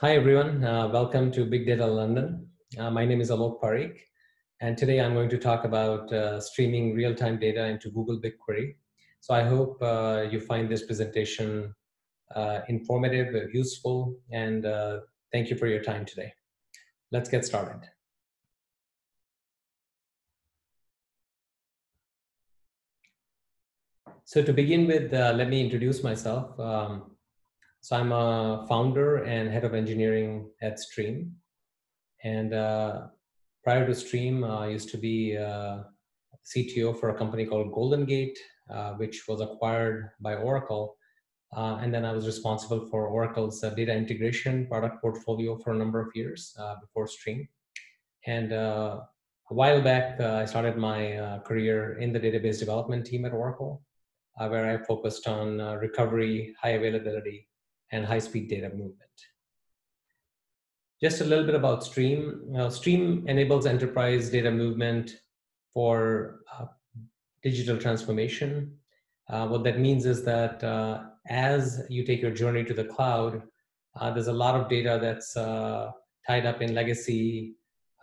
Hi, everyone. Welcome to Big Data London. My name is Alok Pareek, and today I'm going to talk about streaming real-time data into Google BigQuery. So I hope you find this presentation informative, useful, and thank you for your time today. Let's get started. So to begin with, let me introduce myself. So I'm a founder and head of engineering at Striim. And prior to Striim, I used to be CTO for a company called GoldenGate, which was acquired by Oracle. And then I was responsible for Oracle's data integration product portfolio for a number of years before Striim. And a while back, I started my career in the database development team at Oracle, where I focused on recovery, high availability, and high-speed data movement. Just a little bit about Striim. Striim enables enterprise data movement for digital transformation. What that means is that as you take your journey to the cloud, there's a lot of data that's tied up in legacy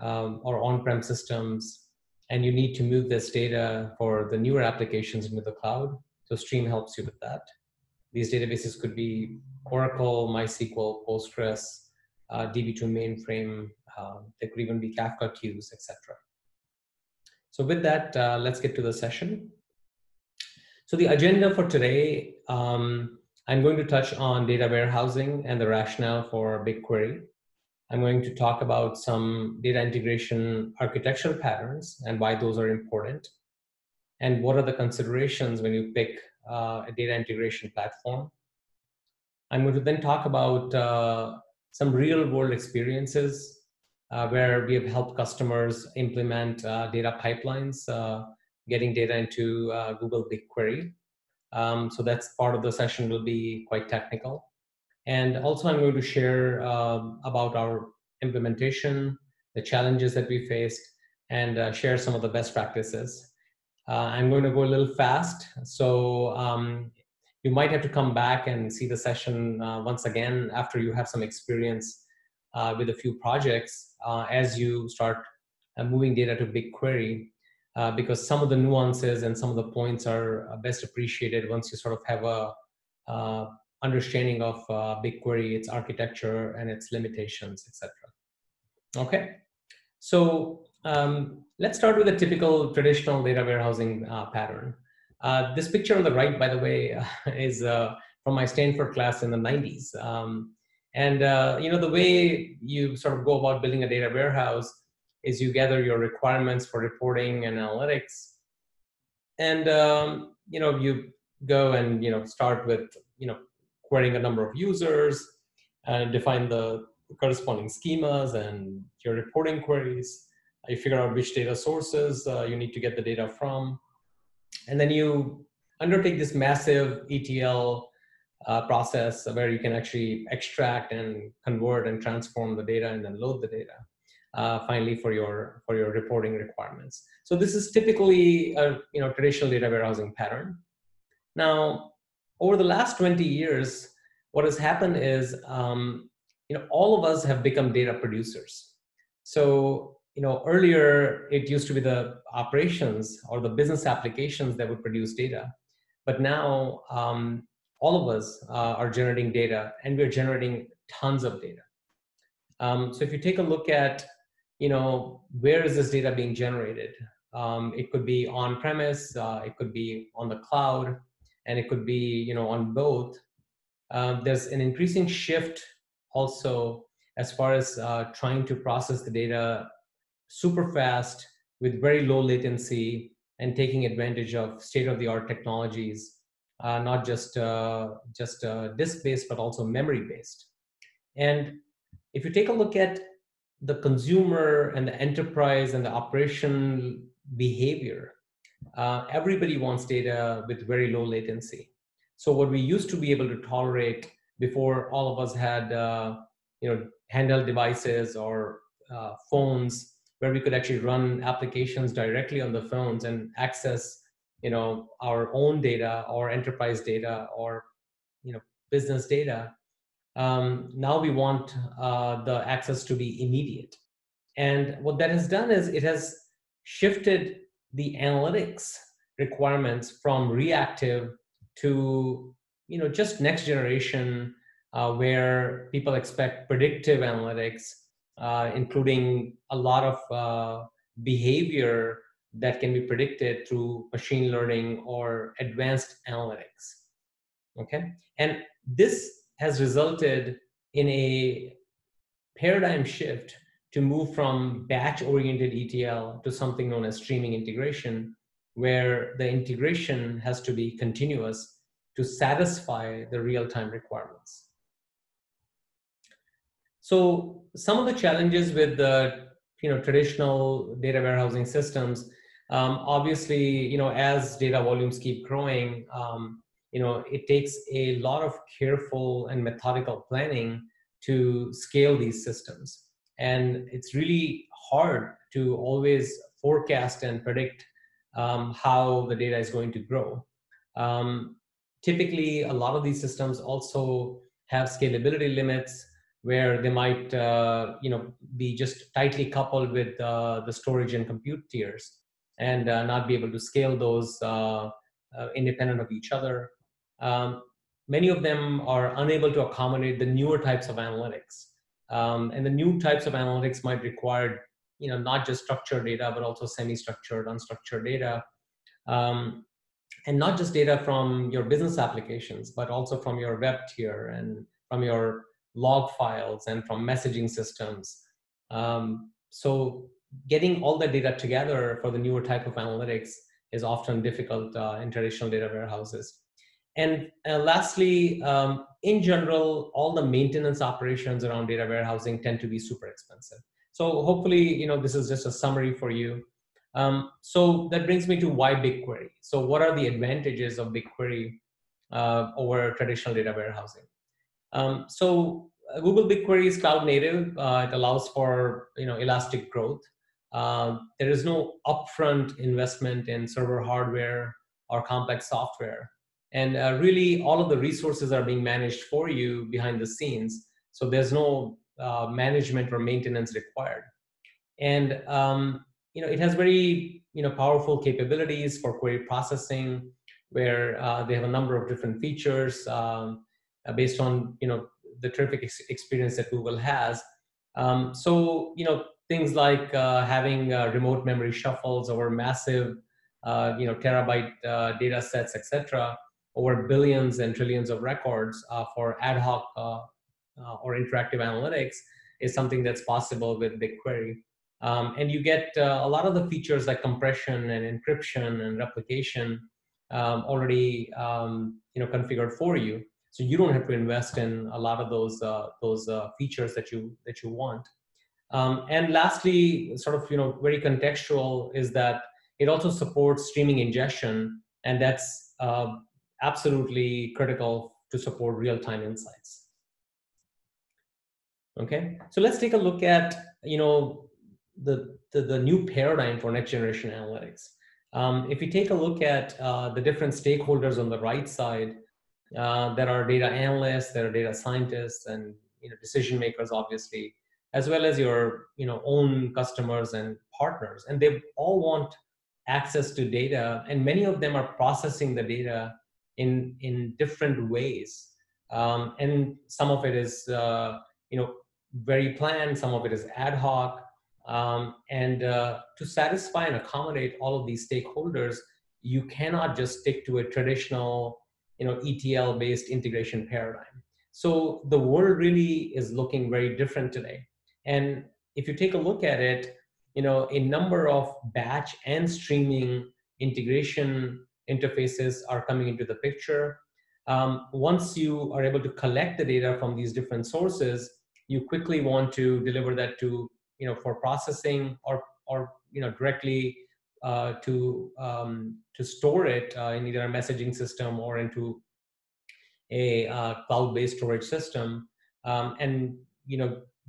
or on-prem systems, and you need to move this data for the newer applications into the cloud. So Striim helps you with that. These databases could be Oracle, MySQL, Postgres, DB2 mainframe. There could even be Kafka queues, etc. So with that, let's get to the session. So the agenda for today, I'm going to touch on data warehousing and the rationale for BigQuery. I'm going to talk about some data integration architectural patterns and why those are important, and what are the considerations when you pick a data integration platform. I'm going to then talk about some real-world experiences where we have helped customers implement data pipelines, getting data into Google BigQuery. So that's part of the session will be quite technical. And also I'm going to share about our implementation, the challenges that we faced, and share some of the best practices. I'm going to go a little fast. So you might have to come back and see the session once again after you have some experience with a few projects as you start moving data to BigQuery, because some of the nuances and some of the points are best appreciated once you sort of have a understanding of BigQuery, its architecture and its limitations, etc. Okay, so let's start with a typical traditional data warehousing pattern. This picture on the right, by the way, is from my Stanford class in the 90s. You know, the way you sort of go about building a data warehouse is you gather your requirements for reporting and analytics. And, you know, you go and, you know, start with, you know, querying a number of users and define the corresponding schemas and your reporting queries. You figure out which data sources you need to get the data from. And then you undertake this massive ETL process where you can actually extract and convert and transform the data and then load the data finally for your reporting requirements. So this is typically a traditional data warehousing pattern. Now, over the last 20 years, what has happened is all of us have become data producers. So earlier it used to be the operations or the business applications that would produce data, but now all of us are generating data, and we're generating tons of data. So if you take a look at where is this data being generated, it could be on premise, it could be on the cloud, and it could be on both. There's an increasing shift also as far as trying to process the data super fast with very low latency and taking advantage of state-of-the-art technologies, not just disk-based, but also memory-based. And if you take a look at the consumer and the enterprise and the operation behavior, everybody wants data with very low latency. So what we used to be able to tolerate before all of us had handheld devices or phones where we could actually run applications directly on the phones and access our own data or enterprise data or business data, Now we want the access to be immediate. And what that has done is it has shifted the analytics requirements from reactive to just next generation, where people expect predictive analytics, including a lot of behavior that can be predicted through machine learning or advanced analytics. Okay, and this has resulted in a paradigm shift to move from batch-oriented ETL to something known as streaming integration, where the integration has to be continuous to satisfy the real-time requirements. So some of the challenges with the traditional data warehousing systems, obviously, as data volumes keep growing, it takes a lot of careful and methodical planning to scale these systems. And it's really hard to always forecast and predict how the data is going to grow. Typically, a lot of these systems also have scalability limits, where they might be just tightly coupled with the storage and compute tiers, and not be able to scale those independent of each other. Many of them are unable to accommodate the newer types of analytics. And the new types of analytics might require not just structured data, but also semi-structured, unstructured data. And not just data from your business applications, but also from your web tier and from your log files and from messaging systems. So getting all the data together for the newer type of analytics is often difficult in traditional data warehouses. And lastly, in general, all the maintenance operations around data warehousing tend to be super expensive. So hopefully, this is just a summary for you. So that brings me to why BigQuery. So what are the advantages of BigQuery over traditional data warehousing? So Google BigQuery is cloud native. It allows for elastic growth. There is no upfront investment in server hardware or complex software. And really, all of the resources are being managed for you behind the scenes. So there's no management or maintenance required. And it has very powerful capabilities for query processing, where they have a number of different features based on the terrific experience that Google has. So things like having remote memory shuffles over massive terabyte data sets, etc., over billions and trillions of records for ad hoc or interactive analytics is something that's possible with BigQuery. And you get a lot of the features like compression and encryption and replication already configured for you. So you don't have to invest in a lot of those features that you want. And lastly, sort of very contextual, is that it also supports streaming ingestion, and that's absolutely critical to support real-time insights. Okay, so let's take a look at the new paradigm for next generation analytics. If you take a look at the different stakeholders on the right side, there are data analysts, there are data scientists, and decision makers, obviously, as well as your own customers and partners, and they all want access to data, and many of them are processing the data in different ways, and some of it is very planned, some of it is ad hoc, and to satisfy and accommodate all of these stakeholders, you cannot just stick to a traditional ETL-based integration paradigm. So the world really is looking very different today. And if you take a look at it, a number of batch and streaming integration interfaces are coming into the picture. Once you are able to collect the data from these different sources, you quickly want to deliver that to for processing, or directly to store it in either a messaging system or into a cloud-based storage system. And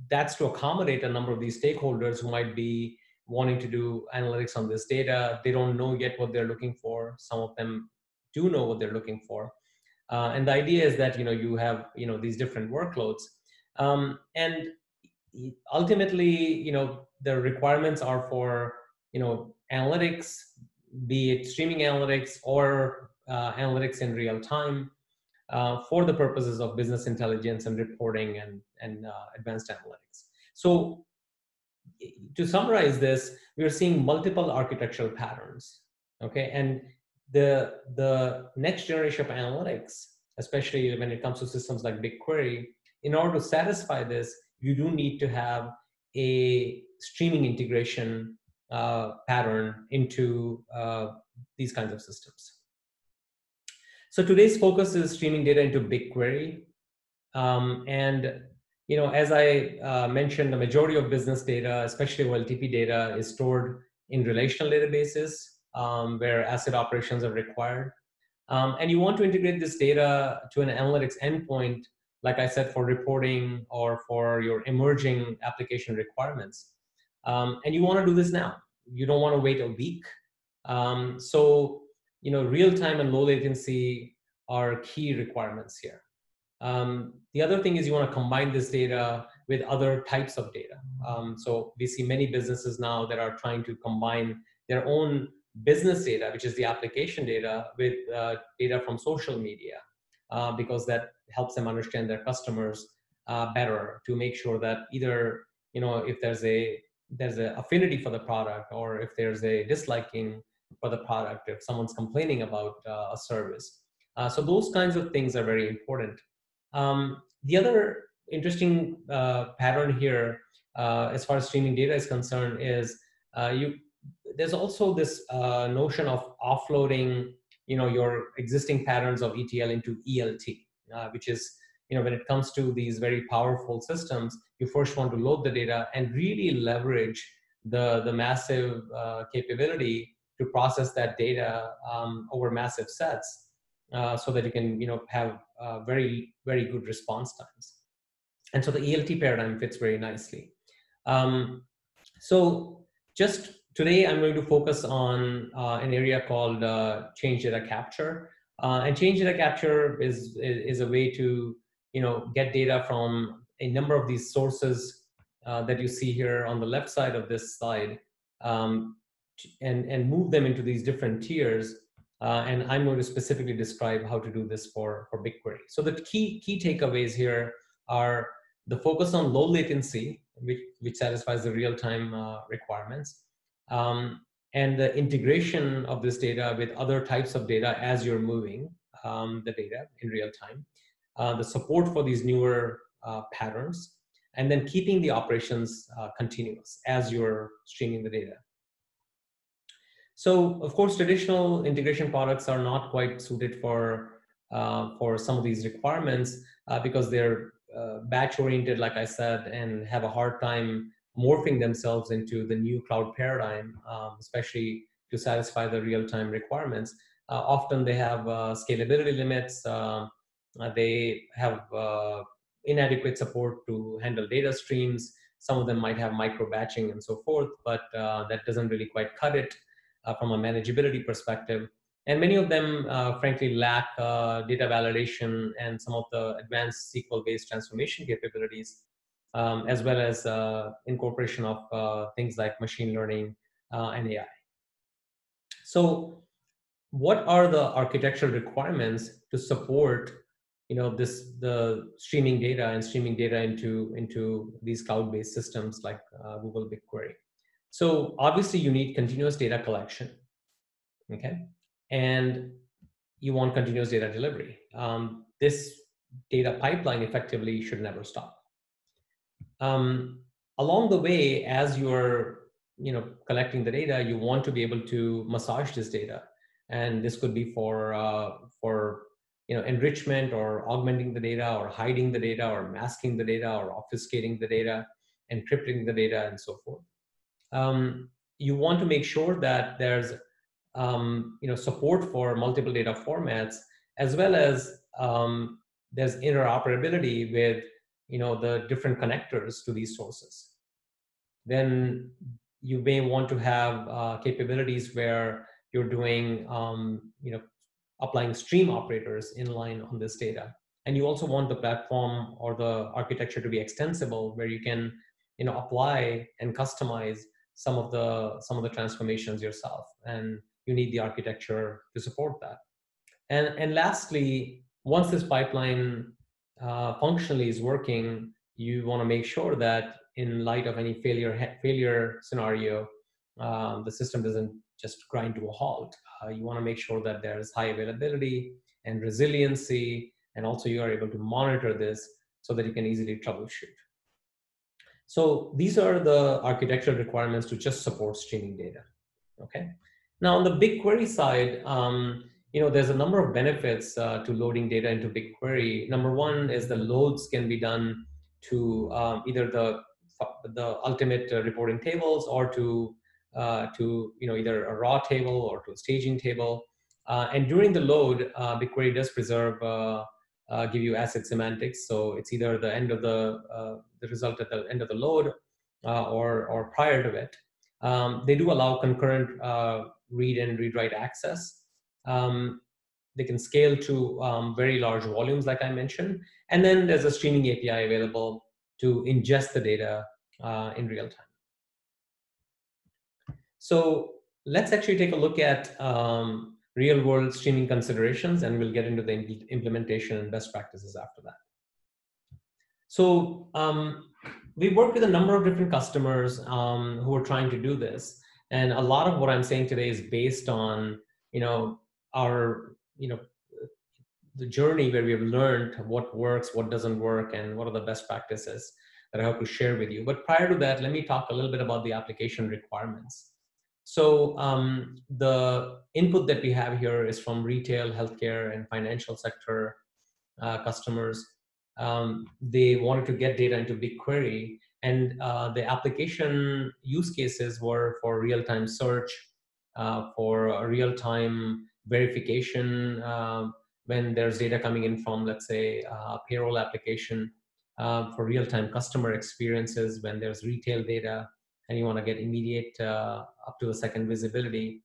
that's to accommodate a number of these stakeholders who might be wanting to do analytics on this data. They don't know yet what they're looking for. Some of them do know what they're looking for. And the idea is that you have these different workloads, and ultimately the requirements are for analytics, be it streaming analytics or analytics in real time, for the purposes of business intelligence and reporting and advanced analytics. So to summarize this, we are seeing multiple architectural patterns, okay? And the next generation of analytics, especially when it comes to systems like BigQuery, in order to satisfy this, you do need to have a streaming integration pattern into these kinds of systems. So today's focus is streaming data into BigQuery. And as I mentioned, the majority of business data, especially OLTP data, is stored in relational databases where ACID operations are required. And you want to integrate this data to an analytics endpoint, like I said, for reporting or for your emerging application requirements. And you want to do this now. You don't want to wait a week. So real-time and low latency are key requirements here. The other thing is you want to combine this data with other types of data. So we see many businesses now that are trying to combine their own business data, which is the application data, with data from social media, because that helps them understand their customers better, to make sure that either if there's an affinity for the product, or if there's a disliking for the product, if someone's complaining about a service. So those kinds of things are very important. The other interesting pattern here, as far as streaming data is concerned, is there's also this notion of offloading your existing patterns of ETL into ELT, which is when it comes to these very powerful systems, you first want to load the data and really leverage the massive capability to process that data over massive sets, so that you can have very, very good response times. And so the ELT paradigm fits very nicely. So just today, I'm going to focus on an area called change data capture. And change data capture is a way to get data from a number of these sources that you see here on the left side of this slide, and move them into these different tiers. And I'm going to specifically describe how to do this for BigQuery. So the key takeaways here are the focus on low latency, which satisfies the real-time requirements, and the integration of this data with other types of data as you're moving the data in real time, the support for these newer patterns, and then keeping the operations continuous as you're streaming the data. So, of course, traditional integration products are not quite suited for some of these requirements because they're batch-oriented, like I said, and have a hard time morphing themselves into the new cloud paradigm, especially to satisfy the real-time requirements. Often they have scalability limits. They have inadequate support to handle data streams. Some of them might have micro-batching and so forth, but that doesn't really quite cut it from a manageability perspective. And many of them, frankly, lack data validation and some of the advanced SQL-based transformation capabilities, as well as incorporation of things like machine learning and AI. So what are the architectural requirements to support the streaming data and streaming data into these cloud-based systems like Google BigQuery? So obviously you need continuous data collection, okay? And you want continuous data delivery. This data pipeline effectively should never stop. Along the way, as you're collecting the data, you want to be able to massage this data. And this could be for enrichment or augmenting the data or hiding the data or masking the data or obfuscating the data, encrypting the data, and so forth. You want to make sure that there's support for multiple data formats, as well as there's interoperability with the different connectors to these sources. Then you may want to have capabilities where you're doing applying stream operators inline on this data. And you also want the platform or the architecture to be extensible, where you can, apply and customize some of the transformations yourself. And you need the architecture to support that. And lastly, once this pipeline functionally is working, you want to make sure that in light of any failure scenario, the system doesn't just grind to a halt. You want to make sure that there's high availability and resiliency, and also you are able to monitor this so that you can easily troubleshoot. So these are the architectural requirements to just support streaming data. Okay. Now on the BigQuery side, there's a number of benefits to loading data into BigQuery. Number one is the loads can be done to either the ultimate reporting tables, or to either a raw table or to a staging table. And during the load, BigQuery does preserve give you asset semantics. So it's either the end of the result at the end of the load, or prior to it. They do allow concurrent read and read-write access. They can scale to very large volumes, like I mentioned. And then there's a streaming API available to ingest the data in real time. So let's actually take a look at real-world streaming considerations, and we'll get into the implementation and best practices after that. So we worked with a number of different customers who are trying to do this, and a lot of what I'm saying today is based on our the journey where we have learned what works, what doesn't work, and what are the best practices that I hope to share with you. But prior to that, let me talk a little bit about the application requirements. So the input that we have here is from retail, healthcare, and financial sector customers. They wanted to get data into BigQuery, and the application use cases were for real-time search, for real-time verification when there's data coming in from, let's say, payroll application, for real-time customer experiences when there's retail data and you want to get immediate up to a second visibility.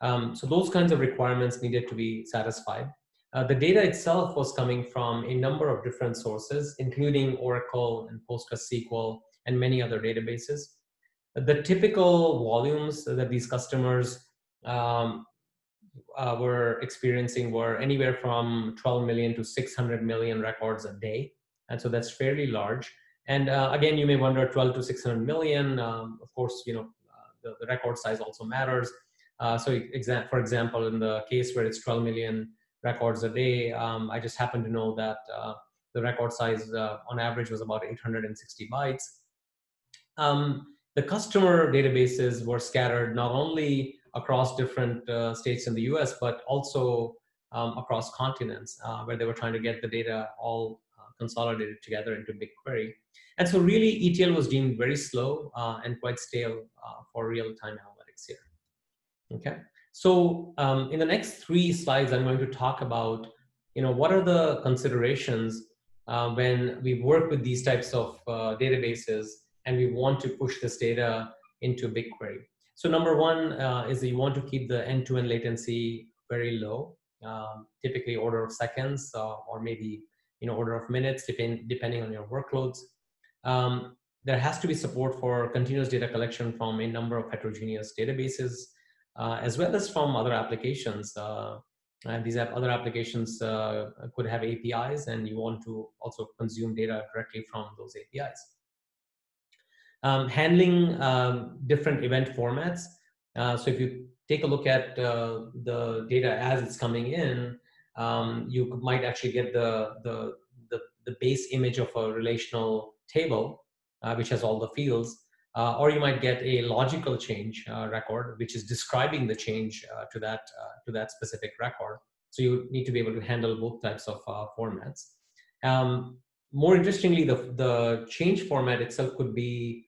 So those kinds of requirements needed to be satisfied. The data itself was coming from a number of different sources, including Oracle and PostgreSQL and many other databases. The typical volumes that these customers were experiencing were anywhere from 12 million to 600 million records a day. And so that's fairly large. And again, you may wonder, 12 to 600 million, of course, the record size also matters. So for example, in the case where it's 12 million records a day, I just happen to know that the record size on average was about 860 bytes. The customer databases were scattered not only across different states in the US, but also across continents where they were trying to get the data all consolidated together into BigQuery. And so really ETL was deemed very slow and quite stale for real-time analytics here. Okay, so in the next 3 slides, I'm going to talk about, what are the considerations when we work with these types of databases and we want to push this data into BigQuery. So number one is that you want to keep the end-to-end latency very low, typically order of seconds or maybe order of minutes, depending on your workloads. There has to be support for continuous data collection from a number of heterogeneous databases, as well as from other applications. And these other applications could have APIs, and you want to also consume data directly from those APIs. Handling different event formats. So if you take a look at the data as it's coming in, you might actually get the base image of a relational table, which has all the fields, or you might get a logical change record, which is describing the change to that specific record. So you need to be able to handle both types of formats. More interestingly, the change format itself could be,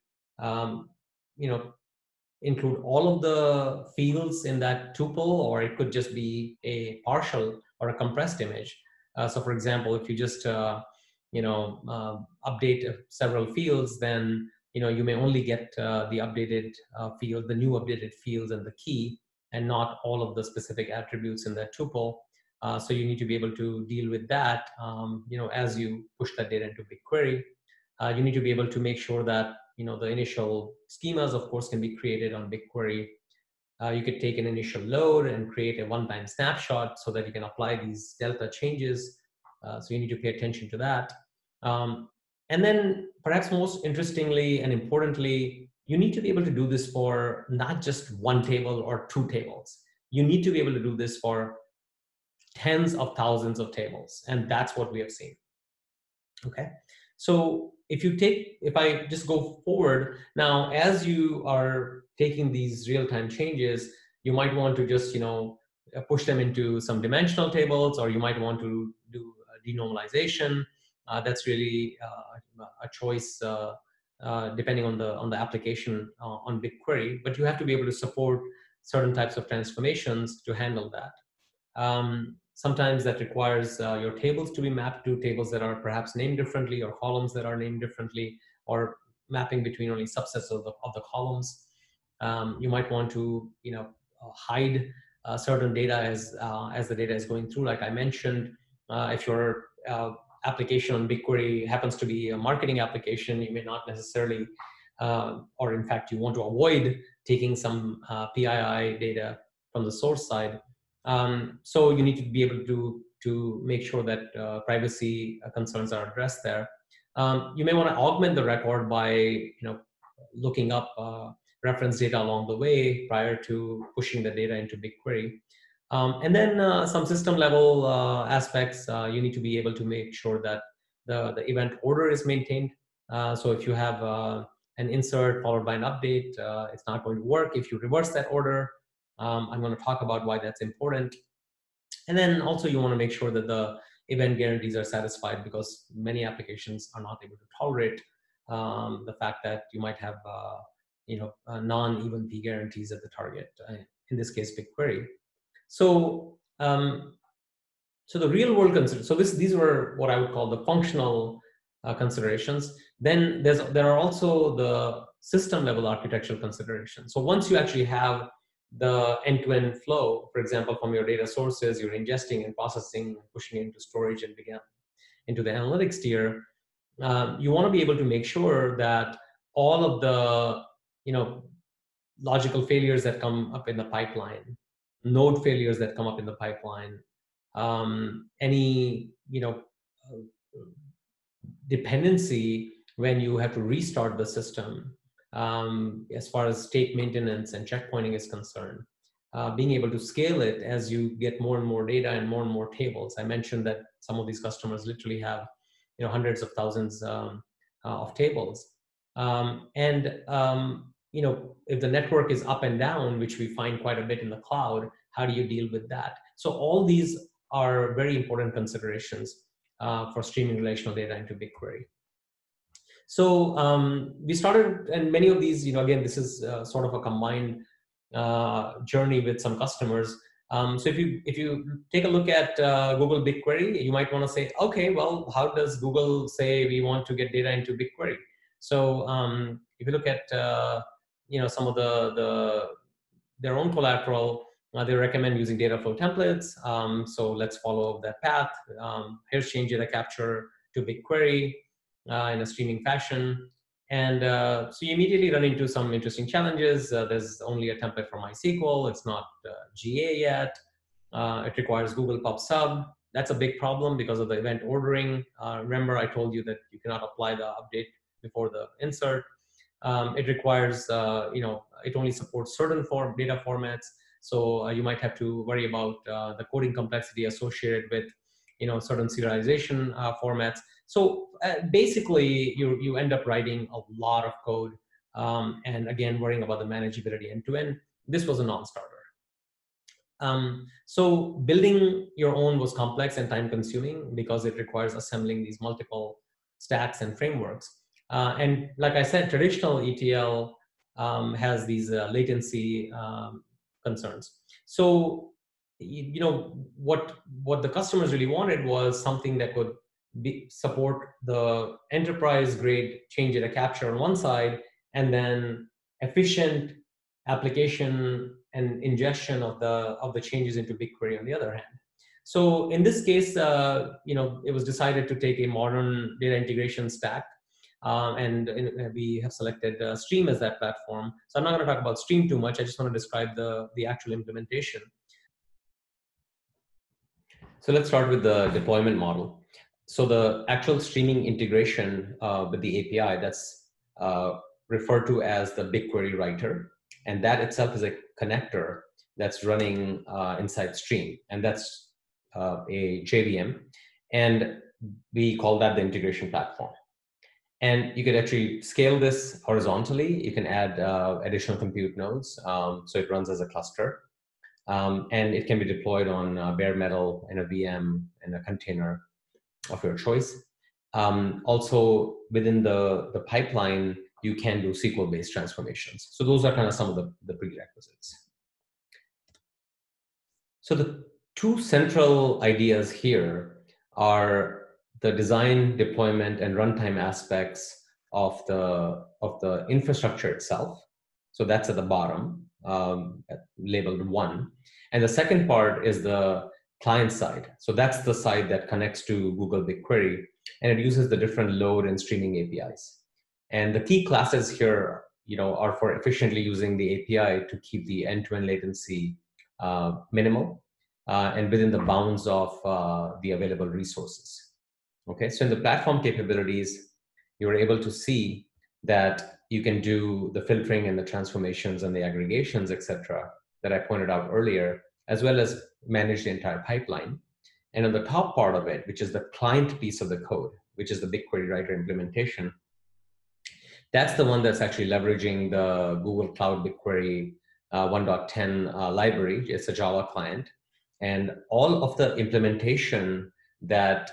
include all of the fields in that tuple, or it could just be a partial or a compressed image. So for example, if you just update several fields, then you may only get the updated field, the new updated fields and the key, and not all of the specific attributes in that tuple. So you need to be able to deal with that, as you push that data into BigQuery. You need to be able to make sure that, the initial schemas, of course, can be created on BigQuery. You could take an initial load and create a one-time snapshot so that you can apply these delta changes. So you need to pay attention to that. And then perhaps most interestingly and importantly, you need to be able to do this for not just one table or two tables. You need to be able to do this for tens of thousands of tables. And that's what we have seen. Okay. So if I just go forward now, as you are taking these real-time changes, you might want to just, push them into some dimensional tables, or you might want to do denormalization. That's really a choice depending on the application on BigQuery, but you have to be able to support certain types of transformations to handle that. Sometimes that requires your tables to be mapped to tables that are perhaps named differently, or columns that are named differently, or mapping between only subsets of the columns. You might want to hide certain data as the data is going through. Like I mentioned, if your application on BigQuery happens to be a marketing application, you may not necessarily, or in fact, you want to avoid taking some PII data from the source side. So you need to be able to make sure that privacy concerns are addressed there. You may want to augment the record by looking up reference data along the way prior to pushing the data into BigQuery. And then some system level aspects, you need to be able to make sure that the event order is maintained. So if you have an insert followed by an update, it's not going to work if you reverse that order. I'm going to talk about why that's important. And then also you want to make sure that the event guarantees are satisfied, because many applications are not able to tolerate the fact that you might have non-even P guarantees at the target, in this case BigQuery. So so the real world concerns, so these were what I would call the functional considerations. Then there are also the system level architectural considerations. So once you actually have the end-to-end flow, for example, from your data sources, you're ingesting and processing, pushing it into storage and into the analytics tier, you want to be able to make sure that all of the logical failures that come up in the pipeline, node failures that come up in the pipeline, any dependency when you have to restart the system, as far as state maintenance and checkpointing is concerned, being able to scale it as you get more and more data and more tables. I mentioned that some of these customers literally have hundreds of thousands of tables. If the network is up and down, which we find quite a bit in the cloud, how do you deal with that? So all these are very important considerations for streaming relational data into BigQuery. So we started, and many of these, again, this is sort of a combined journey with some customers. So if you take a look at Google BigQuery, you might want to say, okay, well, how does Google say we want to get data into BigQuery? So if you look at some of their own collateral, they recommend using data flow templates. So let's follow that path. Here's change data capture to BigQuery in a streaming fashion. And so you immediately run into some interesting challenges. There's only a template for MySQL. It's not GA yet. It requires Google Pub Sub. That's a big problem because of the event ordering. Remember, I told you that you cannot apply the update before the insert. It requires, it only supports certain data formats. So you might have to worry about the coding complexity associated with, certain serialization formats. So basically, you end up writing a lot of code, and again, worrying about the manageability end-to-end. This was a non-starter. So building your own was complex and time-consuming because it requires assembling these multiple stacks and frameworks. And like I said, traditional ETL has these latency concerns. So, what the customers really wanted was something that could support the enterprise-grade change data capture on one side, and then efficient application and ingestion of the changes into BigQuery on the other hand. So in this case, it was decided to take a modern data integration stack, and we have selected Striim as that platform. So I'm not going to talk about Striim too much. I just want to describe the actual implementation. So let's start with the deployment model. So the actual streaming integration with the API, that's referred to as the BigQuery writer. And that itself is a connector that's running inside Striim. And that's a JVM. And we call that the integration platform. And you could actually scale this horizontally. You can add additional compute nodes. So it runs as a cluster. And it can be deployed on bare metal in a VM in a container of your choice. Also, within the pipeline, you can do SQL-based transformations. So those are kind of some of the prerequisites. So the two central ideas here are the design, deployment, and runtime aspects of the infrastructure itself. So that's at the bottom, labeled 1. And the second part is the client side. So that's the side that connects to Google BigQuery, and it uses the different load and streaming APIs. And the key classes here, are for efficiently using the API to keep the end-to-end latency minimal and within the bounds of the available resources. Okay, so in the platform capabilities, you're able to see that you can do the filtering and the transformations and the aggregations, etc., that I pointed out earlier, as well as manage the entire pipeline. And on the top part of it, which is the client piece of the code, which is the BigQuery writer implementation, that's the one that's actually leveraging the Google Cloud BigQuery 1.10 library. It's a Java client. And all of the implementation that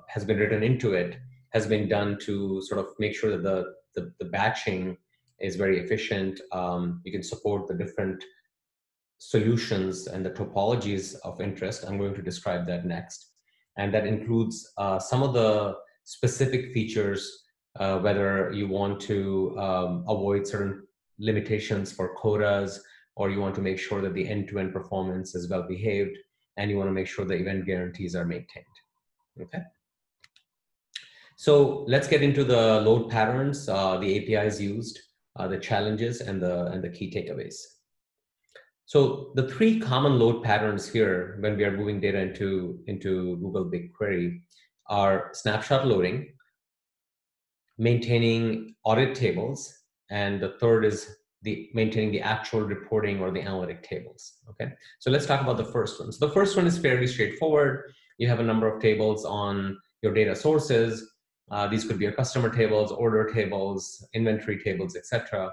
has been written into it has been done to sort of make sure that the batching is very efficient. You can support the different solutions and the topologies of interest. I'm going to describe that next. And that includes some of the specific features, whether you want to avoid certain limitations for quotas, or you want to make sure that the end-to-end performance is well behaved, and you want to make sure the event guarantees are maintained. Okay. So let's get into the load patterns, the APIs used, the challenges, and the key takeaways. So the three common load patterns here when we are moving data into Google BigQuery are snapshot loading, maintaining audit tables, and the third is maintaining the actual reporting or the analytic tables. Okay, so let's talk about the first one. So the first one is fairly straightforward. You have a number of tables on your data sources. These could be your customer tables, order tables, inventory tables, etc.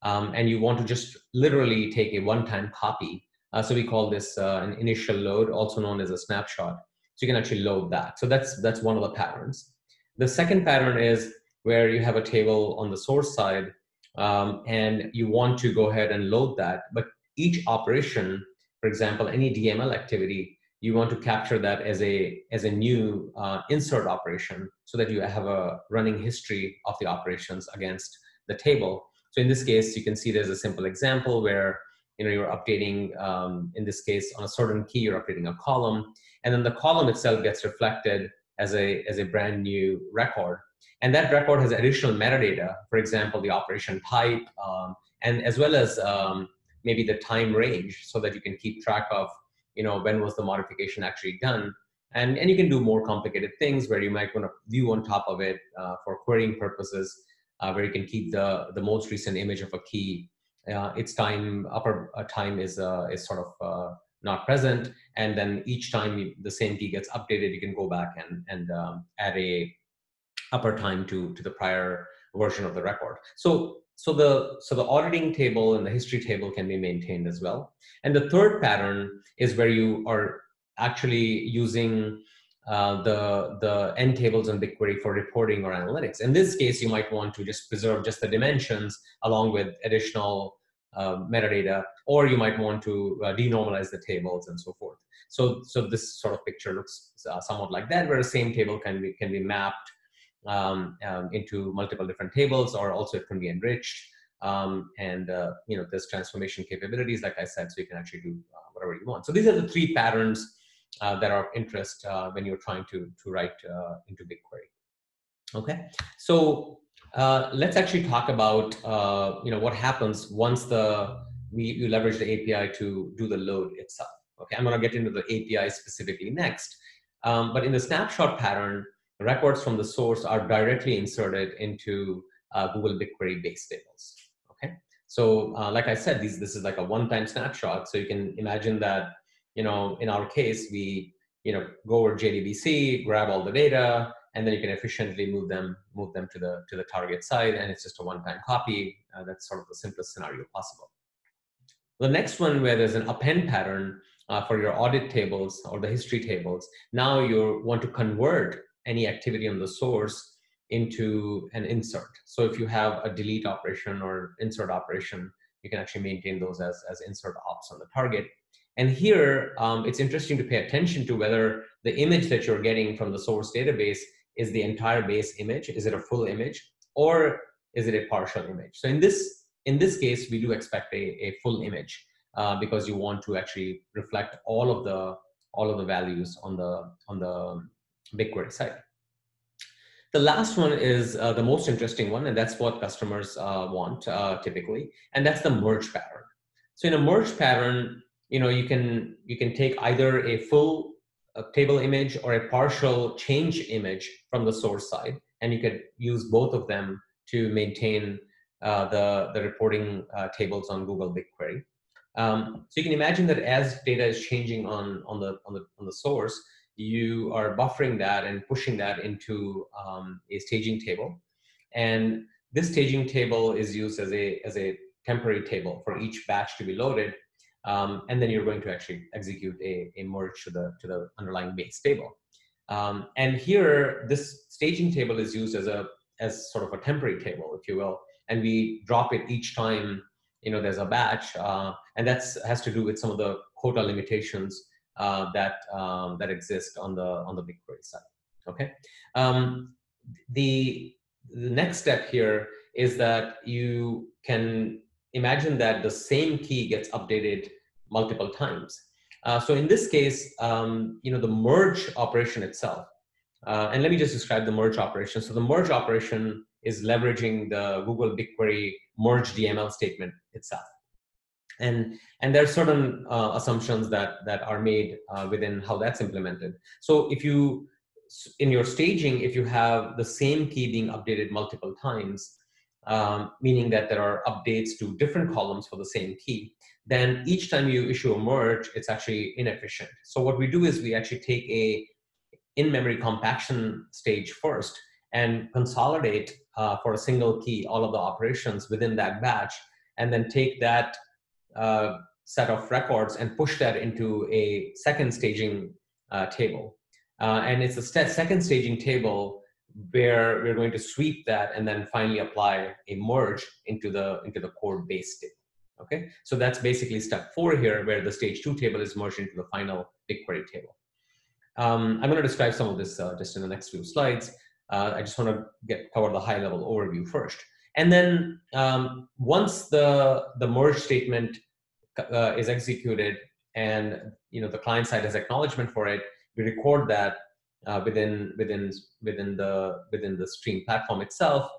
And you want to just literally take a one-time copy. So we call this an initial load, also known as a snapshot. So you can actually load that. So that's one of the patterns. The second pattern is where you have a table on the source side, and you want to go ahead and load that. But each operation, for example, any DML activity, you want to capture that as a new insert operation so that you have a running history of the operations against the table. So in this case, you can see there's a simple example where you're updating, in this case, on a certain key, you're updating a column, and then the column itself gets reflected as a brand new record. And that record has additional metadata, for example, the operation type, and as well as maybe the time range, so that you can keep track of, when was the modification actually done. And you can do more complicated things where you might want to view on top of it for querying purposes, where you can keep the most recent image of a key. Its upper time is sort of not present, and then each time the same key gets updated, you can go back and add a upper time to the prior version of the record. So the auditing table and the history table can be maintained as well. And the third pattern is where you are actually using the end tables on BigQuery for reporting or analytics. In this case, you might want to just preserve just the dimensions along with additional metadata, or you might want to denormalize the tables and so forth. So this sort of picture looks somewhat like that, where the same table can be mapped into multiple different tables, or also it can be enriched. There's transformation capabilities, like I said, so you can actually do whatever you want. So these are the three patterns that are of interest when you're trying to write into BigQuery. Okay, so let's actually talk about what happens once you leverage the API to do the load itself. Okay, I'm going to get into the API specifically next, but in the snapshot pattern, records from the source are directly inserted into Google BigQuery base tables. Okay, so like I said, this is like a one-time snapshot. So you can imagine that in our case we go over JDBC, grab all the data, and then you can efficiently move them to the target site, and it's just a one-time copy. That's sort of the simplest scenario possible. The next one, where there's an append pattern for your audit tables or the history tables, now you want to convert any activity on the source into an insert. So if you have a delete operation or insert operation, you can actually maintain those as insert ops on the target. And here, it's interesting to pay attention to whether the image that you're getting from the source database is the entire base image. Is it a full image, or is it a partial image? So in this case, we do expect a full image because you want to actually reflect all of the values on the BigQuery site. The last one is the most interesting one, and that's what customers want typically, and that's the merge pattern. So in a merge pattern, you can take either a full table image or a partial change image from the source side, and you could use both of them to maintain the reporting tables on Google BigQuery. So you can imagine that as data is changing on the source, you are buffering that and pushing that into a staging table, and this staging table is used as a temporary table for each batch to be loaded, and then you're going to actually execute a merge to the underlying base table. And here, this staging table is used as sort of a temporary table, if you will, and we drop it each time there's a batch, and that has to do with some of the quota limitations that exist on the BigQuery side. Okay, the next step here is that you can imagine that the same key gets updated multiple times. So in this case, the merge operation itself, and let me just describe the merge operation. So the merge operation is leveraging the Google BigQuery merge DML statement itself. And there are certain assumptions that are made within how that's implemented. So in your staging, if you have the same key being updated multiple times, meaning that there are updates to different columns for the same key, then each time you issue a merge, it's actually inefficient. So what we do is we actually take a in-memory compaction stage first and consolidate for a single key all of the operations within that batch, and then take that set of records and push that into a second staging table. And it's a second staging table where we're going to sweep that and then finally apply a merge into the core base table. Okay, so that's basically step 4 here, where the stage 2 table is merged into the final BigQuery table. I'm going to describe some of this just in the next few slides. I just want to cover the high-level overview first. And then once the merge statement is executed and the client side has acknowledgement for it, we record that within the Striim platform itself,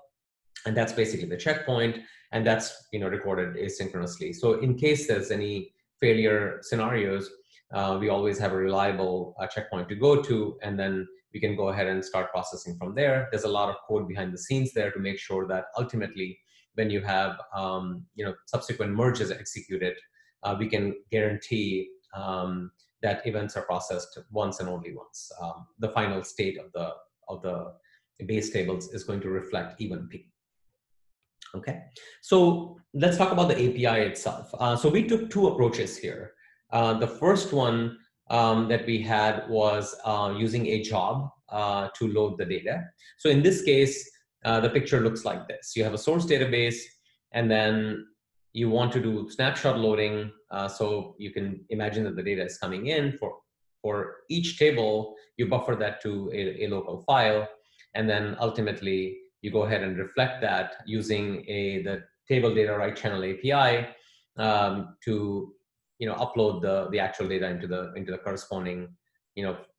and that's basically the checkpoint, and that's recorded asynchronously. So in case there's any failure scenarios, we always have a reliable checkpoint to go to, and then we can go ahead and start processing from there. There's a lot of code behind the scenes there to make sure that ultimately, when you have subsequent merges executed, we can guarantee that events are processed once and only once. The final state of the base tables is going to reflect even P. Okay, so let's talk about the API itself. So we took 2 approaches here. The first one that we had was using a job to load the data. So in this case, the picture looks like this. You have a source database, and then you want to do snapshot loading. So you can imagine that the data is coming in. For each table, you buffer that to a local file, and then ultimately you go ahead and reflect that using the table data write channel API to upload the actual data into the corresponding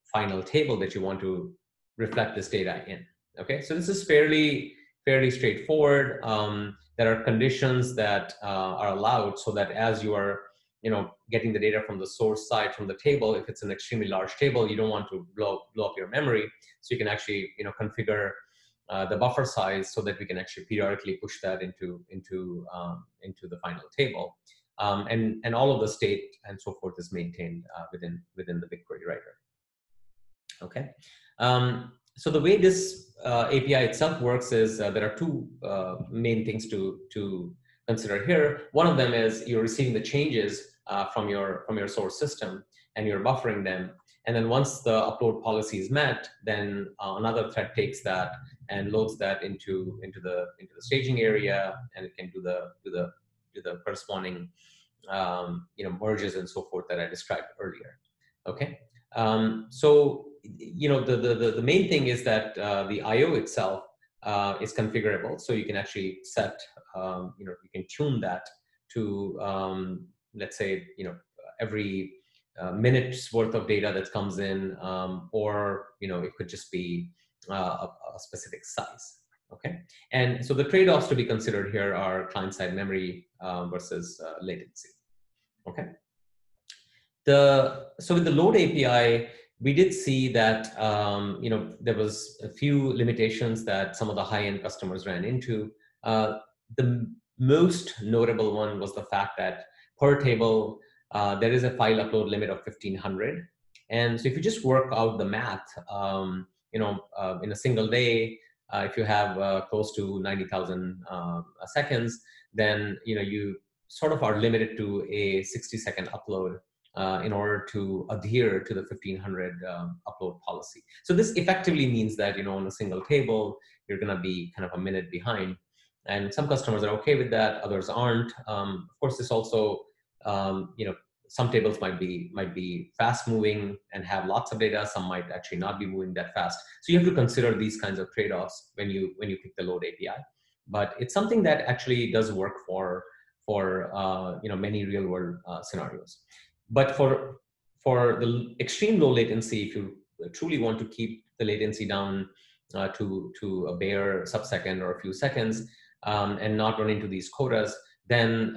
final table that you want to reflect this data in. Okay, so this is fairly straightforward. There are conditions that are allowed so that as you are getting the data from the source side from the table, if it's an extremely large table, you don't want to blow up your memory. So you can actually configure the buffer size so that we can actually periodically push that into the final table, and all of the state and so forth is maintained within the BigQuery writer. Okay, so the way this API itself works is there are two main things to consider here. One of them is you're receiving the changes from your source system and you're buffering them. And then once the upload policy is met, then another thread takes that and loads that into the staging area, and it can do the corresponding merges and so forth that I described earlier. Okay, so the main thing is that the I/O itself is configurable, so you can actually set you can tune that to let's say every minute's worth of data that comes in, or it could just be a specific size. Okay, and so the trade-offs to be considered here are client-side memory versus latency. Okay, so with the load API, we did see that there was a few limitations that some of the high-end customers ran into. The most notable one was the fact that per table, there is a file upload limit of 1,500. And so if you just work out the math, in a single day, if you have close to 90,000 seconds, then you sort of are limited to a 60-second upload in order to adhere to the 1,500 upload policy. So this effectively means that on a single table, you're going to be kind of a minute behind. And some customers are okay with that, others aren't. Of course, this also some tables might be fast moving and have lots of data. Some might actually not be moving that fast. So you have to consider these kinds of trade-offs when you pick the load API. But it's something that actually does work for many real-world scenarios. But for the extreme low latency, if you truly want to keep the latency down to a bare sub-second or a few seconds, and not run into these quotas, then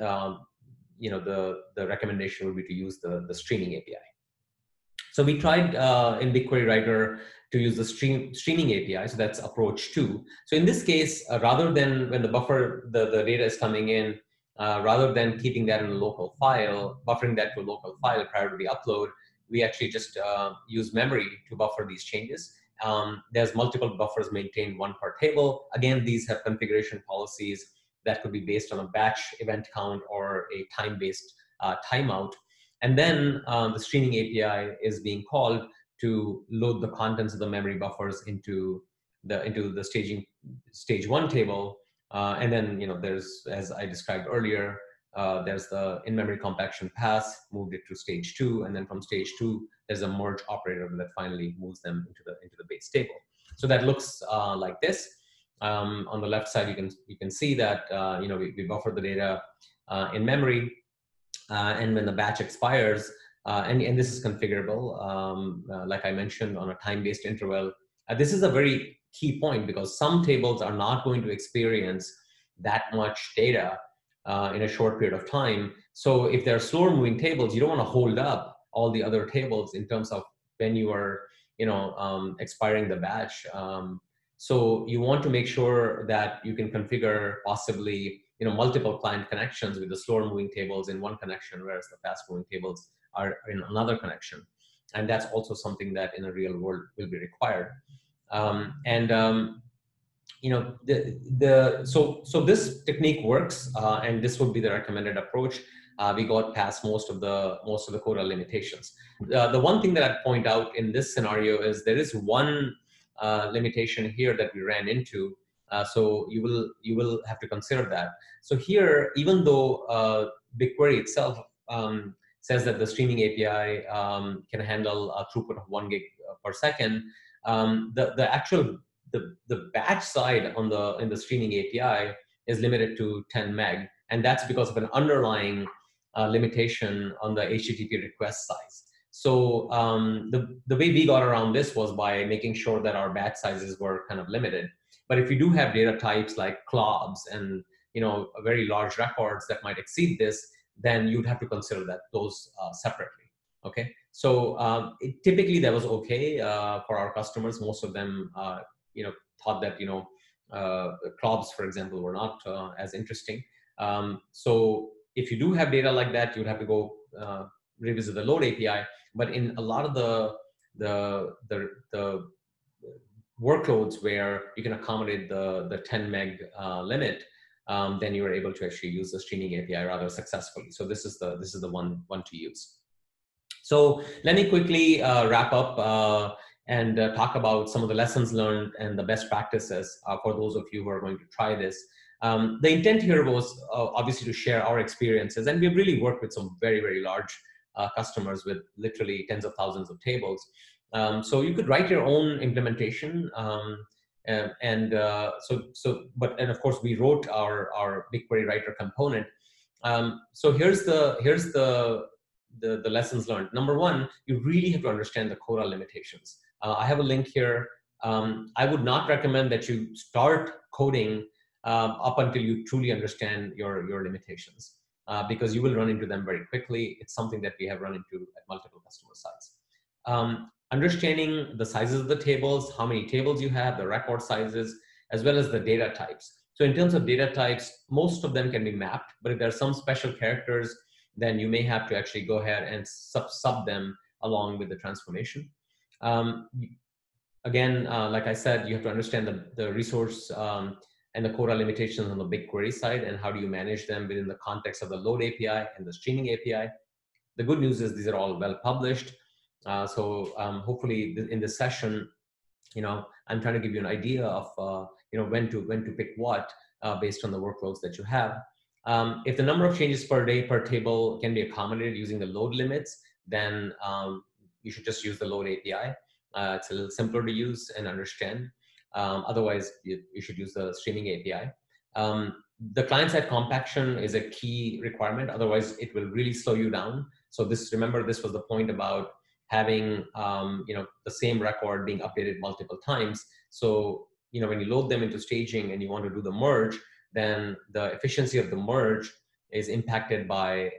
the recommendation would be to use the streaming API. So we tried in BigQuery Writer to use the streaming API, so that's approach 2. So in this case, rather than when the buffer, the data is coming in, rather than keeping that in a local file, buffering that to a local file prior to the upload, we actually just use memory to buffer these changes. There's multiple buffers maintained, one per table. Again, these have configuration policies that could be based on a batch event count or a time-based timeout. And then the streaming API is being called to load the contents of the memory buffers into the stage 1 table. And then there's, as I described earlier, there's the in-memory compaction pass, moved it to stage 2, and then from stage 2, there's a merge operator that finally moves them into the base table. So that looks like this. On the left side, you can see that we buffer the data in memory, and when the batch expires, and this is configurable, like I mentioned, on a time-based interval. This is a very key point because some tables are not going to experience that much data in a short period of time. So if they're slower moving tables, you don't want to hold up all the other tables in terms of when you are expiring the batch. So you want to make sure that you can configure possibly multiple client connections with the slower moving tables in one connection, whereas the fast moving tables are in another connection. And that's also something that in the real world will be required. So this technique works, and this would be the recommended approach. We got past most of the quota limitations. The one thing that I'd point out in this scenario is there is one limitation here that we ran into. So you will have to consider that. So here, even though BigQuery itself says that the streaming API can handle a throughput of 1 gig per second, the actual the batch side in the streaming API is limited to 10 meg, and that's because of an underlying limitation on the HTTP request size. So the way we got around this was by making sure that our batch sizes were kind of limited. But if you do have data types like clubs and very large records that might exceed this, then you'd have to consider those separately. Okay, so typically that was okay for our customers. Most of them, thought that clubs, for example, were not as interesting. So if you do have data like that, you'd have to go revisit the load API. But in a lot of the workloads where you can accommodate the 10 meg limit, then you are able to actually use the streaming API rather successfully. So this is the one to use. So let me quickly wrap up and talk about some of the lessons learned and the best practices for those of you who are going to try this. The intent here was obviously to share our experiences, and we've really worked with some very, very large customers with literally tens of thousands of tables. So you could write your own implementation, and of course we wrote our BigQuery writer component. So here's the lessons learned. Number one, you really have to understand the quota limitations. I have a link here. I would not recommend that you start coding up until you truly understand your limitations, because you will run into them very quickly. It's something that we have run into at multiple customer sites. Understanding the sizes of the tables, how many tables you have, the record sizes, as well as the data types. So in terms of data types, most of them can be mapped, but if there are some special characters, then you may have to actually go ahead and sub them along with the transformation. Again, like I said, you have to understand the resource and the quota limitations on the BigQuery side, and how do you manage them within the context of the load API and the streaming API. The good news is these are all well published. So hopefully in this session, I'm trying to give you an idea of when to pick what based on the workloads that you have. If the number of changes per day per table can be accommodated using the load limits, then you should just use the load API. It's a little simpler to use and understand. Otherwise, you should use the streaming API. The client-side compaction is a key requirement. Otherwise, it will really slow you down. So remember, this was the point about having the same record being updated multiple times. So when you load them into staging and you want to do the merge, then the efficiency of the merge is impacted by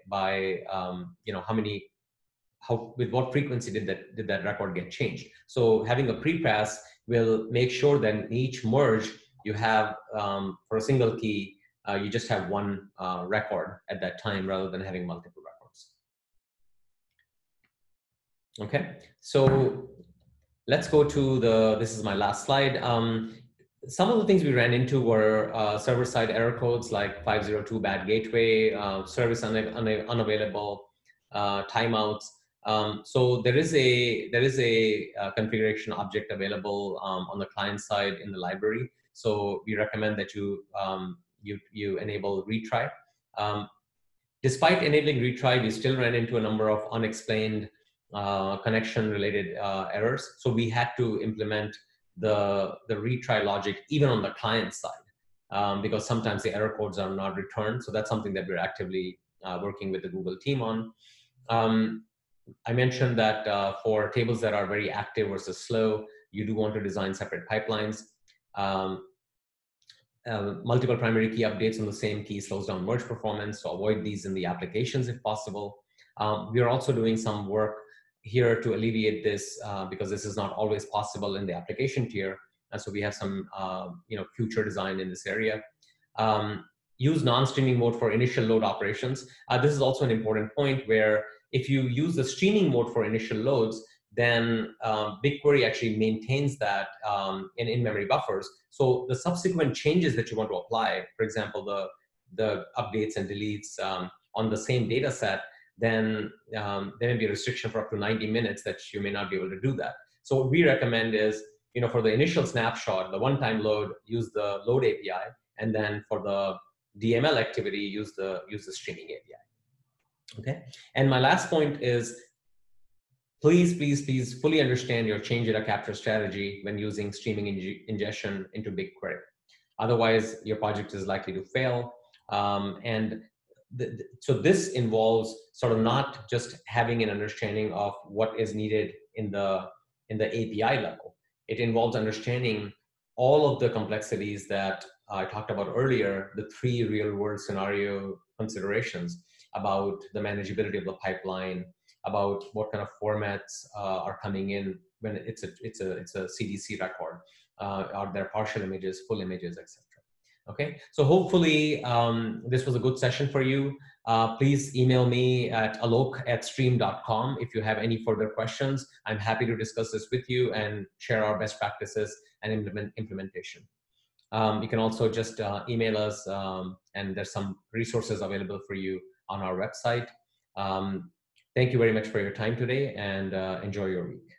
with what frequency did that record get changed. So having a pre-pass will make sure that in each merge you have for a single key you just have one record at that time rather than having multiple records. Okay, so let's go to this is my last slide. Some of the things we ran into were server-side error codes like 502 bad gateway, service unavailable, timeouts. So there is a configuration object available on the client side in the library. So we recommend that you enable retry. Despite enabling retry, we still ran into a number of unexplained connection-related errors. So we had to implement the retry logic even on the client side, because sometimes the error codes are not returned. So that's something that we're actively working with the Google team on. I mentioned that for tables that are very active versus slow, you do want to design separate pipelines. Multiple primary key updates on the same key slows down merge performance, so avoid these in the applications if possible. We are also doing some work here to alleviate this because this is not always possible in the application tier. And so we have some future design in this area. Use non-streaming mode for initial load operations. This is also an important point where if you use the streaming mode for initial loads, then BigQuery actually maintains that in in-memory buffers. So the subsequent changes that you want to apply, for example, the updates and deletes on the same data set, then there may be a restriction for up to 90 minutes that you may not be able to do that. So what we recommend is, for the initial snapshot, the one-time load, use the load API, and then for the DML activity, use the streaming API. Okay, and my last point is, please fully understand your change data capture strategy when using streaming ingestion into BigQuery. Otherwise, your project is likely to fail. And so this involves sort of not just having an understanding of what is needed in the API level. It involves understanding all of the complexities that I talked about earlier, the 3 real-world scenario considerations about the manageability of the pipeline, about what kind of formats are coming in when it's a CDC record. Are there partial images, full images, etc. Okay, so hopefully this was a good session for you. Please email me at alok@striim.com if you have any further questions. I'm happy to discuss this with you and share our best practices and implementation. You can also just email us, and there's some resources available for you on our website. Thank you very much for your time today, and enjoy your week.